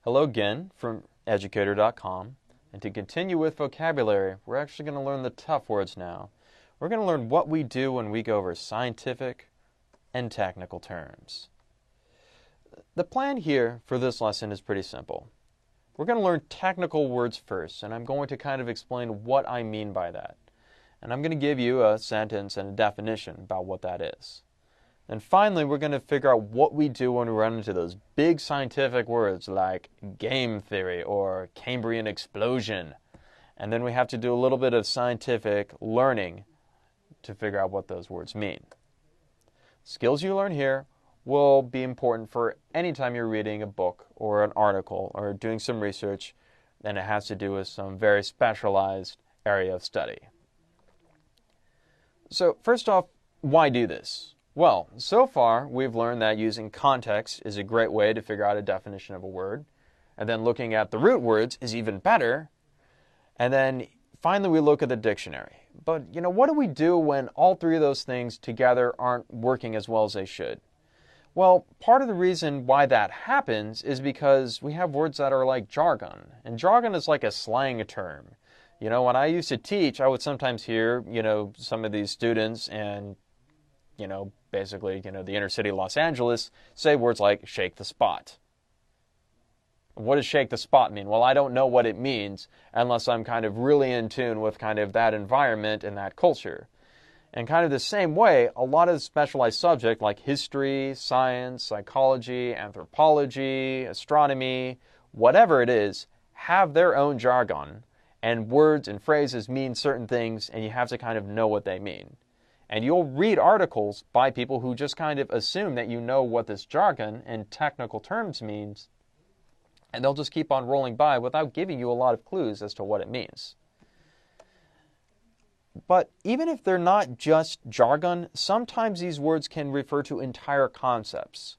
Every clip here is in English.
Hello again from educator.com, and to continue with vocabulary, we're actually going to learn the tough words now. We're going to learn what we do when we go over scientific and technical terms. The plan here for this lesson is pretty simple. We're going to learn technical words first, and I'm going to kind of explain what I mean by that. And I'm going to give you a sentence and a definition about what that is. And finally, we're going to figure out what we do when we run into those big scientific words like game theory or Cambrian explosion. And then we have to do a little bit of scientific learning to figure out what those words mean. Skills you learn here will be important for any time you're reading a book or an article or doing some research, and it has to do with some very specialized area of study. So first off, why do this? Well, so far we've learned that using context is a great way to figure out a definition of a word, and then looking at the root words is even better, and then finally we look at the dictionary. But what do we do when all three of those things together aren't working as well as they should? Well, part of the reason why that happens is because we have words that are like jargon, and jargon is like a slang term. When I used to teach, I would sometimes hear, some of these students and basically, the inner city of Los Angeles, say words like shake the spot. What does shake the spot mean? Well, I don't know what it means unless I'm kind of really in tune with kind of that environment and that culture. And kind of the same way, a lot of specialized subjects like history, science, psychology, anthropology, astronomy, whatever it is, have their own jargon. And words and phrases mean certain things, and you have to kind of know what they mean. And you'll read articles by people who just kind of assume that you know what this jargon and technical terms means, and they'll just keep on rolling by without giving you a lot of clues as to what it means. But even if they're not just jargon, sometimes these words can refer to entire concepts.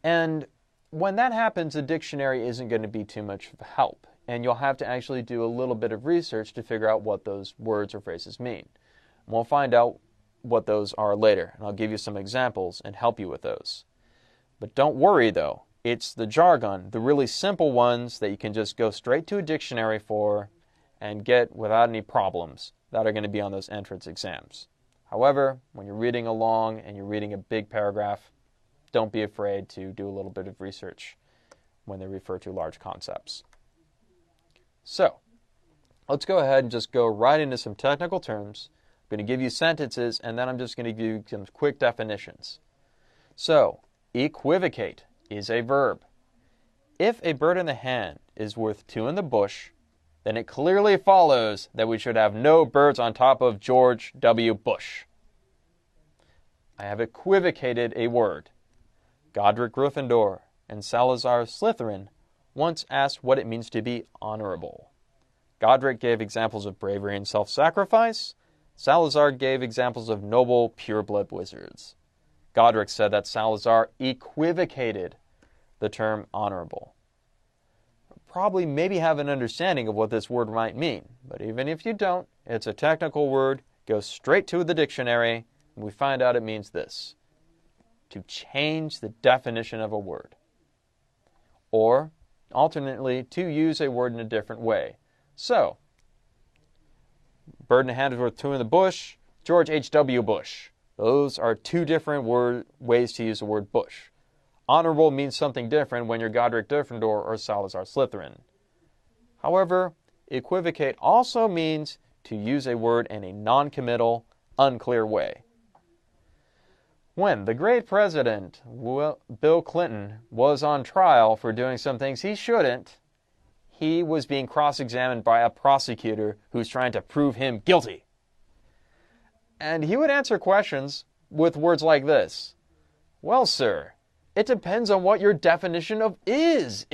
And when that happens, a dictionary isn't going to be too much of help, and you'll have to actually do a little bit of research to figure out what those words or phrases mean. And we'll find out what those are later, and I'll give you some examples and help you with those. But don't worry though, it's the jargon, the really simple ones that you can just go straight to a dictionary for and get without any problems that are going to be on those entrance exams. However, when you're reading along and you're reading a big paragraph, don't be afraid to do a little bit of research when they refer to large concepts. So, let's go ahead and just go right into some technical terms. I'm going to give you sentences, and then I'm just going to give you some quick definitions. So, equivocate is a verb. If a bird in the hand is worth two in the bush, then it clearly follows that we should have no birds on top of George W. Bush. I have equivocated a word. Godric Gryffindor and Salazar Slytherin once asked what it means to be honorable. Godric gave examples of bravery and self-sacrifice. Salazar gave examples of noble, pure-blood wizards. Godric said that Salazar equivocated the term honorable. Probably maybe have an understanding of what this word might mean, but even if you don't, it's a technical word, go straight to the dictionary, and we find out it means this: to change the definition of a word. Or, alternately, to use a word in a different way. So, bird in the hand is worth two in the bush, George H.W. Bush. Those are two different ways to use the word Bush. Honorable means something different when you're Godric Gryffindor or Salazar Slytherin. However, equivocate also means to use a word in a non-committal, unclear way. When the great president, Bill Clinton, was on trial for doing some things he shouldn't, he was being cross-examined by a prosecutor who's trying to prove him guilty. And he would answer questions with words like this: well, sir, it depends on what your definition of is.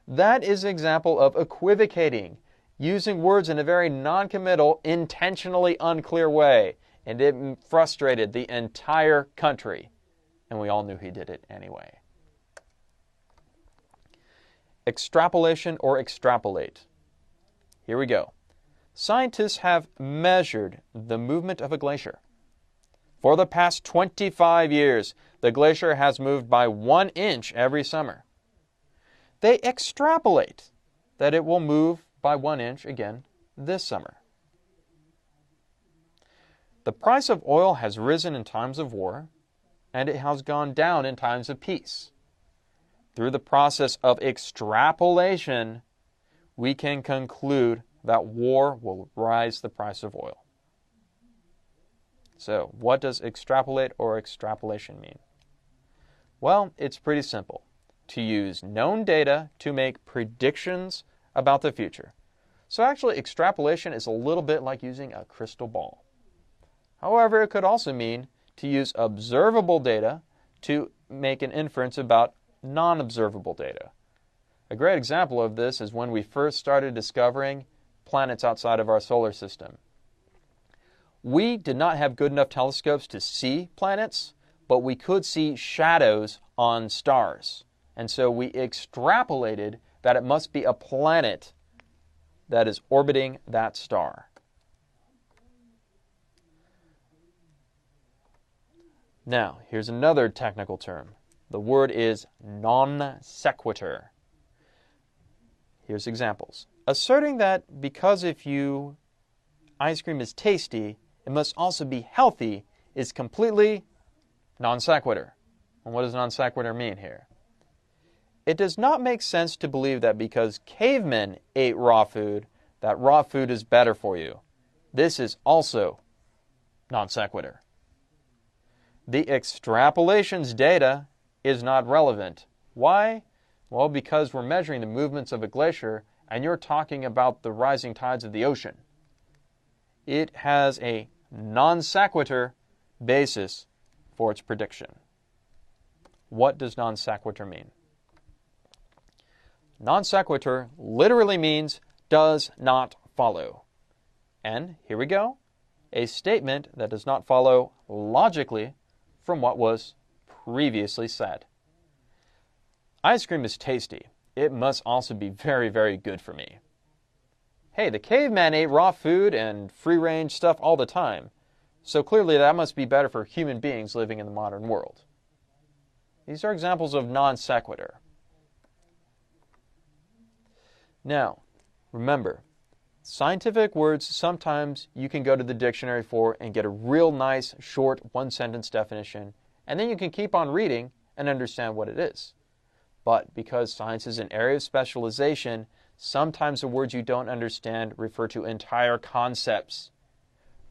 That is an example of equivocating, using words in a very non-committal, intentionally unclear way, and it frustrated the entire country. And we all knew he did it anyway. Extrapolation or extrapolate. Here we go. Scientists have measured the movement of a glacier. For the past 25 years, the glacier has moved by 1 inch every summer. They extrapolate that it will move by 1 inch again this summer. The price of oil has risen in times of war, and it has gone down in times of peace. Through the process of extrapolation, we can conclude that war will rise the price of oil. So, what does extrapolate or extrapolation mean? Well, it's pretty simple. To use known data to make predictions about the future. So actually, extrapolation is a little bit like using a crystal ball. However, it could also mean to use observable data to make an inference about non-observable data. A great example of this is when we first started discovering planets outside of our solar system. We did not have good enough telescopes to see planets, but we could see shadows on stars. And so we extrapolated that it must be a planet that is orbiting that star. Now, here's another technical term. The word is non sequitur. Here's examples. Asserting that because ice cream is tasty, it must also be healthy is completely non sequitur. And what does non sequitur mean here? It does not make sense to believe that because cavemen ate raw food, that raw food is better for you. This is also non sequitur. The extrapolation's data is not relevant. Why? Well, because we're measuring the movements of a glacier and you're talking about the rising tides of the ocean. It has a non sequitur basis for its prediction. What does non sequitur mean? Non sequitur literally means does not follow. And here we go, a statement that does not follow logically from what was previously said. Ice cream is tasty. It must also be very, very good for me. Hey, the caveman ate raw food and free-range stuff all the time, so clearly that must be better for human beings living in the modern world. These are examples of non sequitur. Now, remember, scientific words sometimes you can go to the dictionary for and get a real nice, short, one-sentence definition, and then you can keep on reading and understand what it is. But because science is an area of specialization, sometimes the words you don't understand refer to entire concepts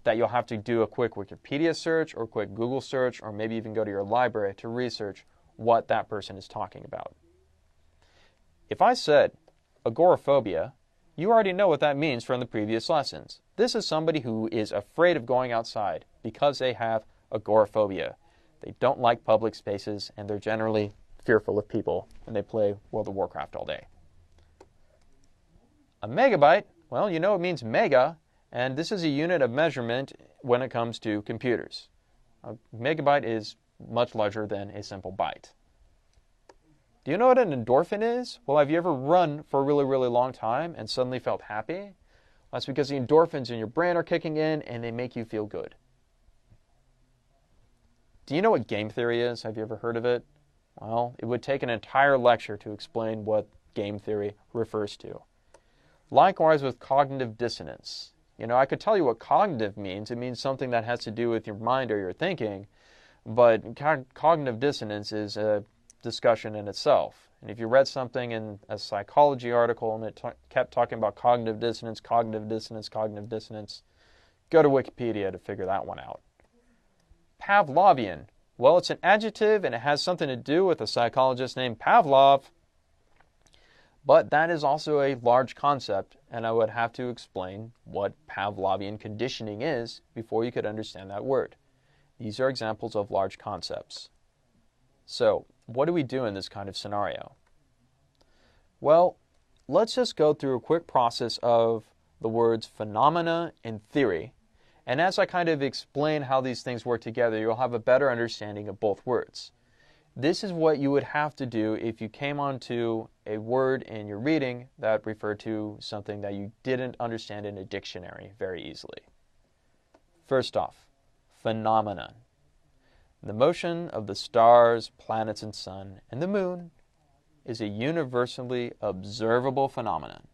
that you'll have to do a quick Wikipedia search or quick Google search or maybe even go to your library to research what that person is talking about. If I said agoraphobia, you already know what that means from the previous lessons. This is somebody who is afraid of going outside because they have agoraphobia. They don't like public spaces and they're generally fearful of people when they play World of Warcraft all day. A megabyte, well, you know it means mega, and this is a unit of measurement when it comes to computers. A megabyte is much larger than a simple byte. Do you know what an endorphin is? Well, have you ever run for a really, really long time and suddenly felt happy? Well, that's because the endorphins in your brain are kicking in and they make you feel good. Do you know what game theory is? Have you ever heard of it? Well, it would take an entire lecture to explain what game theory refers to. Likewise with cognitive dissonance. You know, I could tell you what cognitive means. It means something that has to do with your mind or your thinking, but cognitive dissonance is a discussion in itself. And if you read something in a psychology article and it kept talking about cognitive dissonance, cognitive dissonance, cognitive dissonance, go to Wikipedia to figure that one out. Pavlovian. Well, it's an adjective and it has something to do with a psychologist named Pavlov, but that is also a large concept, and I would have to explain what Pavlovian conditioning is before you could understand that word. These are examples of large concepts. So, what do we do in this kind of scenario? Well, let's just go through a quick process of the words phenomena and theory. And as I kind of explain how these things work together, you'll have a better understanding of both words. This is what you would have to do if you came onto a word in your reading that referred to something that you didn't understand in a dictionary very easily. First off, phenomenon. The motion of the stars, planets, and sun, and the moon is a universally observable phenomenon.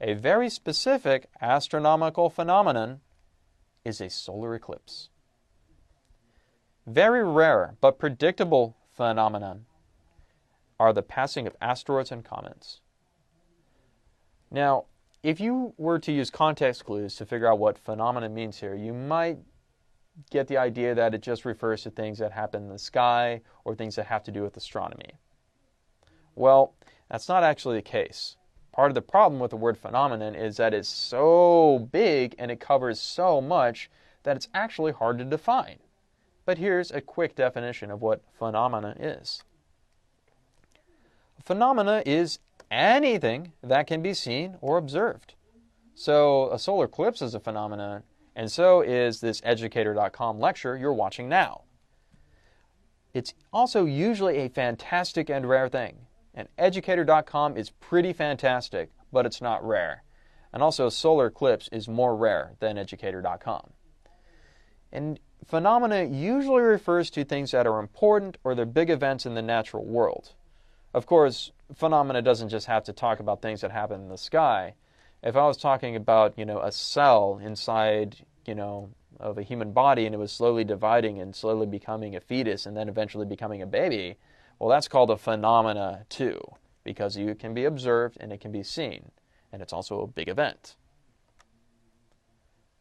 A very specific astronomical phenomenon is a solar eclipse. Very rare but predictable phenomenon are the passing of asteroids and comets. Now, if you were to use context clues to figure out what phenomenon means here, you might get the idea that it just refers to things that happen in the sky or things that have to do with astronomy. Well, that's not actually the case. Part of the problem with the word phenomenon is that it's so big and it covers so much that it's actually hard to define. But here's a quick definition of what phenomena is. A phenomena is anything that can be seen or observed. So a solar eclipse is a phenomenon, and so is this Educator.com lecture you're watching now. It's also usually a fantastic and rare thing. And Educator.com is pretty fantastic, but it's not rare. And also, a solar eclipse is more rare than Educator.com. And phenomena usually refers to things that are important or they're big events in the natural world. Of course, phenomena doesn't just have to talk about things that happen in the sky. If I was talking about, a cell inside, of a human body and it was slowly dividing and slowly becoming a fetus and then eventually becoming a baby, well, that's called a phenomena too, because it can be observed and it can be seen, and it's also a big event.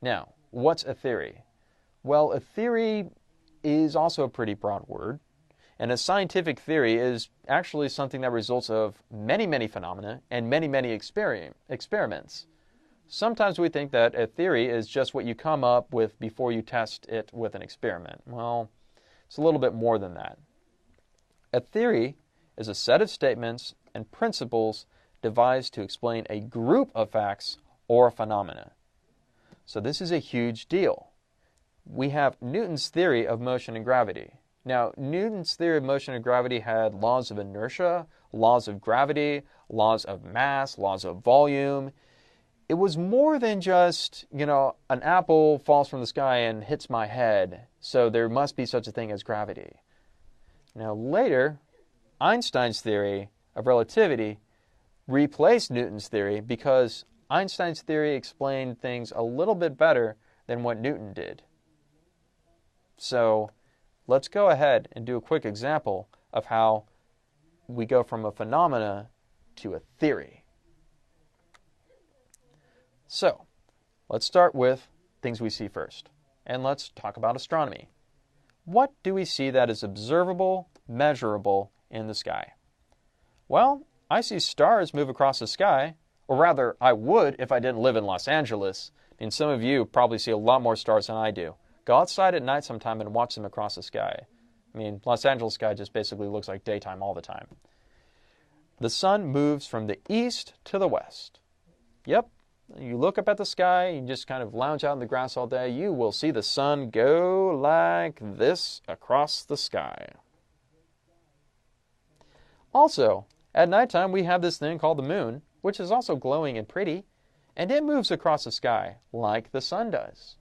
Now, what's a theory? Well, a theory is also a pretty broad word, and a scientific theory is actually something that results of many, many phenomena and many, many experiments. Sometimes we think that a theory is just what you come up with before you test it with an experiment. Well, it's a little bit more than that. A theory is a set of statements and principles devised to explain a group of facts or phenomena. So this is a huge deal. We have Newton's theory of motion and gravity. Now, Newton's theory of motion and gravity had laws of inertia, laws of gravity, laws of mass, laws of volume. It was more than just, an apple falls from the sky and hits my head, so there must be such a thing as gravity. Now later, Einstein's theory of relativity replaced Newton's theory because Einstein's theory explained things a little bit better than what Newton did. So let's go ahead and do a quick example of how we go from a phenomena to a theory. So let's start with things we see first, and let's talk about astronomy. What do we see that is observable, measurable in the sky? Well, I see stars move across the sky, or rather, I would if I didn't live in Los Angeles. And some of you probably see a lot more stars than I do. Go outside at night sometime and watch them across the sky. Los Angeles sky just basically looks like daytime all the time. The sun moves from the east to the west. Yep. You look up at the sky, you just kind of lounge out in the grass all day, you will see the sun go like this across the sky. Also, at nighttime we have this thing called the moon, which is also glowing and pretty, and it moves across the sky like the sun does.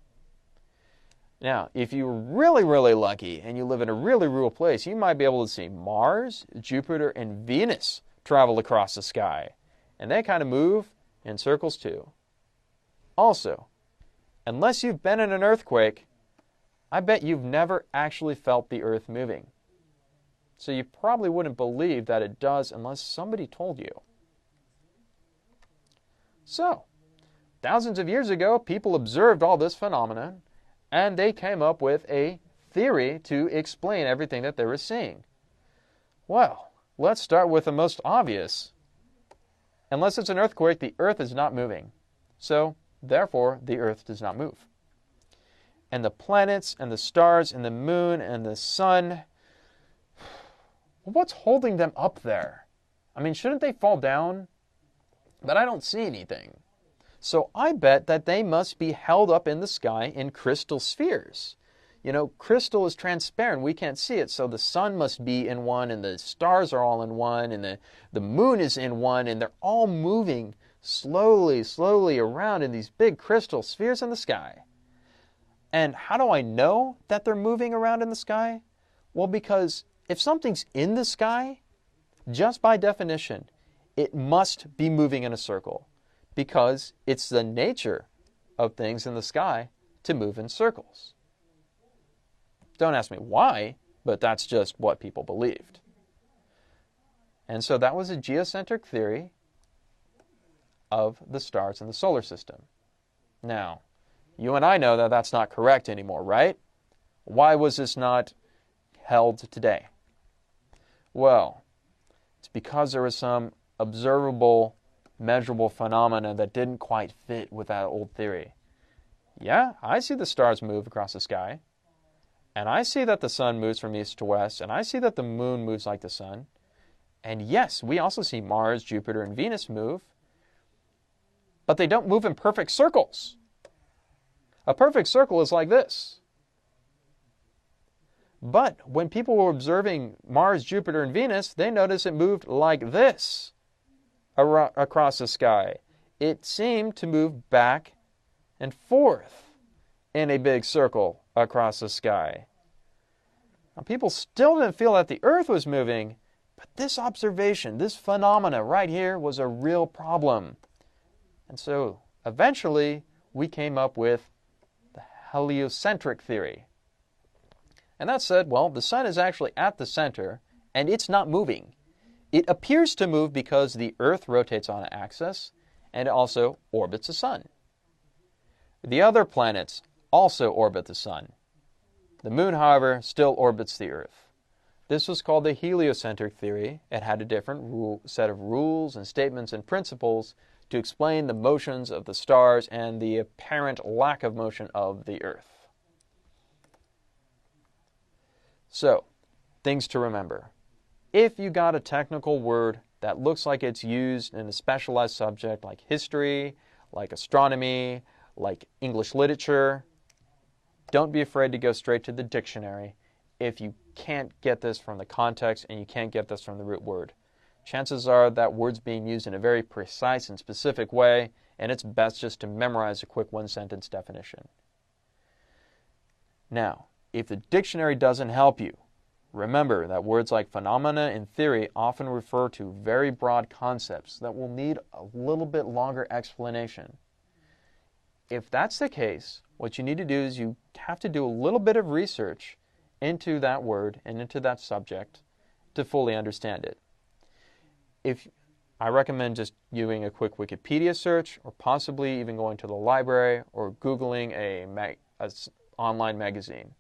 Now, if you're really, really lucky and you live in a really rural place, you might be able to see Mars, Jupiter, and Venus travel across the sky, and they kind of move in circles too. Also, unless you've been in an earthquake, I bet you've never actually felt the earth moving. So you probably wouldn't believe that it does unless somebody told you. So, thousands of years ago, people observed all this phenomenon, and they came up with a theory to explain everything that they were seeing. Well, let's start with the most obvious. Unless it's an earthquake, the earth is not moving. So, therefore, the earth does not move. And the planets and the stars and the moon and the sun, what's holding them up there? Shouldn't they fall down? But I don't see anything. So I bet that they must be held up in the sky in crystal spheres. Crystal is transparent. We can't see it. So the sun must be in one, and the stars are all in one, and the moon is in one, and they're all moving slowly, slowly around in these big crystal spheres in the sky. And how do I know that they're moving around in the sky? Well, because if something's in the sky, just by definition, it must be moving in a circle, because it's the nature of things in the sky to move in circles. Don't ask me why, but that's just what people believed. And so that was a geocentric theory of the stars in the solar system. Now, you and I know that that's not correct anymore, right? Why was this not held today? Well, it's because there was some observable, measurable phenomena that didn't quite fit with that old theory. Yeah, I see the stars move across the sky, and I see that the sun moves from east to west, and I see that the moon moves like the sun. And yes, we also see Mars, Jupiter, and Venus move, but they don't move in perfect circles. A perfect circle is like this. But when people were observing Mars, Jupiter, and Venus, they noticed it moved like this across the sky. It seemed to move back and forth in a big circle across the sky. Now, people still didn't feel that the Earth was moving, but this observation, this phenomena right here was a real problem. And so eventually we came up with the heliocentric theory. And that said, well, the sun is actually at the center and it's not moving. It appears to move because the Earth rotates on an axis and it also orbits the sun. The other planets also orbit the sun. The moon, however, still orbits the Earth. This was called the heliocentric theory. It had a different set of rules and statements and principles to explain the motions of the stars and the apparent lack of motion of the Earth. So, things to remember. If you got a technical word that looks like it's used in a specialized subject like history, like astronomy, like English literature, don't be afraid to go straight to the dictionary if you can't get this from the context and you can't get this from the root word. Chances are that word's being used in a very precise and specific way, and it's best just to memorize a quick one-sentence definition. Now, if the dictionary doesn't help you, remember that words like phenomena and theory often refer to very broad concepts that will need a little bit longer explanation. If that's the case, what you need to do is you have to do a little bit of research into that word and into that subject to fully understand it. I recommend just doing a quick Wikipedia search, or possibly even going to the library or Googling an online magazine.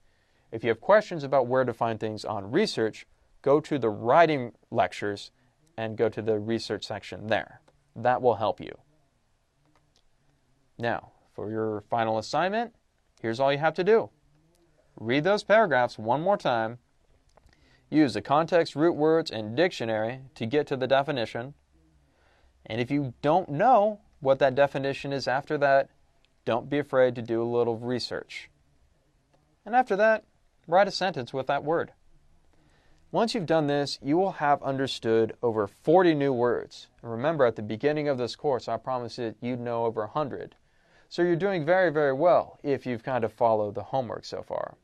If you have questions about where to find things on research, go to the writing lectures and go to the research section there. That will help you. Now, for your final assignment, here's all you have to do. Read those paragraphs one more time. Use the context, root words, and dictionary to get to the definition. And if you don't know what that definition is after that, don't be afraid to do a little research. And after that, write a sentence with that word. Once you've done this, you will have understood over 40 new words. And remember, at the beginning of this course, I promised that you'd know over 100. So you're doing very, very well if you've kind of followed the homework so far.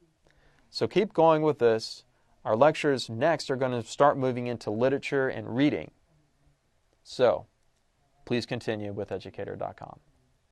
So keep going with this. Our lectures next are going to start moving into literature and reading. So, please continue with educator.com.